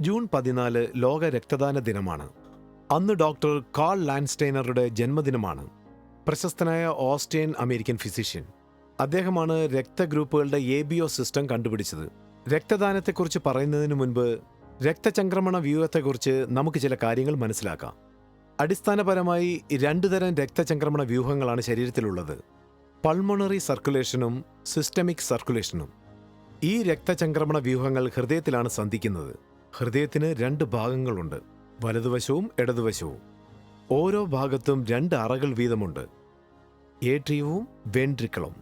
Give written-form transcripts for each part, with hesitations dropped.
June 14 ലോക രക്തദാന ദിനമാണ്. അന്ന് ഡോക്ടർ കാൾ ലാൻഡ്സ്റ്റൈനറുടെ ജന്മദിനമാണ്. പ്രശസ്തനായ ഓസ്ട്രിയൻ അമേരിക്കൻ ഫിസിഷ്യൻ. അദ്ദേഹമാണ് രക്തഗ്രൂപ്പുകളുടെ ABO സിസ്റ്റം കണ്ടുപിടിച്ചത്. രക്തദാനത്തെക്കുറിച്ച് പറയുന്നതിന് മുൻപ് രക്തചംക്രമണ വ്യൂഹത്തെക്കുറിച്ച് നമുക്ക് ചില കാര്യങ്ങൾ മനസ്സിലാക്കാം. അടിസ്ഥാനപരമായി 2 തരം രക്തചംക്രമണ വ്യൂഹങ്ങളാണ് ശരീരത്തിലുള്ളത്: പൾമണറി സർക്കുലേഷനും സിസ്റ്റമിക് സർക്കുലേഷനും. ഈ രക്തചംക്രമണ വ്യൂഹങ്ങൾ ഹൃദയത്തിലാണ് സന്ധിക്കുന്നത്. ഹൃദയത്തിന് 2 ഭാഗങ്ങളുണ്ട്, വലതുവശവും ഇടതുവശവും. ഓരോ ഭാഗത്തും 2 അറകൾ വീതമുണ്ട്, ഏട്രിയവും വെൻട്രിക്കിളും.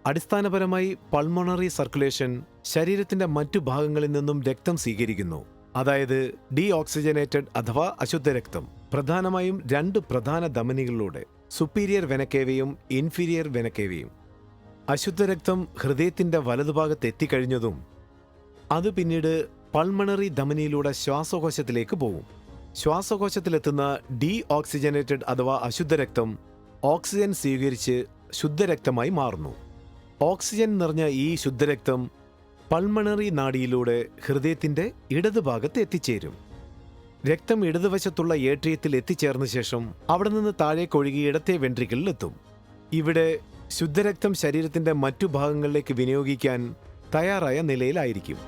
അടിസ്ഥാനപരമായി പൾമണറി സർക്കുലേഷൻ ശരീരത്തിന്റെ മറ്റു ഭാഗങ്ങളിൽ നിന്നും രക്തം സ്വീകരിക്കുന്നു, അതായത് ഡീഓക്സിജനേറ്റഡ് അഥവാ അശുദ്ധരക്തം. പ്രധാനമായും 2 പ്രധാന ധമനികളിലൂടെ, സുപ്പീരിയർ വെനക്കേവയും ഇൻഫീരിയർ വെനക്കേവയും. അശുദ്ധരക്തം ഹൃദയത്തിന്റെ വലതുഭാഗത്ത് എത്തിക്കഴിഞ്ഞതും അത് പിന്നീട് പൾമണറി ധമനിയിലൂടെ ശ്വാസകോശത്തിലേക്ക് പോകും. ശ്വാസകോശത്തിലെത്തുന്ന ഡീഓക്സിജനേറ്റഡ് അഥവാ അശുദ്ധരക്തം ഓക്സിജൻ സ്വീകരിച്ച് ശുദ്ധരക്തമായി മാറുന്നു. ഓക്സിജൻ നിറഞ്ഞ ഈ ശുദ്ധരക്തം പൾമണറി നാഡിയിലൂടെ ഹൃദയത്തിന്റെ ഇടതുഭാഗത്ത് എത്തിച്ചേരും. രക്തം ഇടതുവശത്തുള്ള ഏട്രിയത്തിൽ എത്തിച്ചേർന്ന ശേഷം അവിടെ നിന്ന് താഴേക്കൊഴുകി ഇടത്തെ വെൻട്രിക്കിളിലെത്തും. ഇവിടെ ശുദ്ധരക്തം ശരീരത്തിന്റെ മറ്റു ഭാഗങ്ങളിലേക്ക് വിനിയോഗിക്കാൻ തയ്യാറായ നിലയിലായിരിക്കും.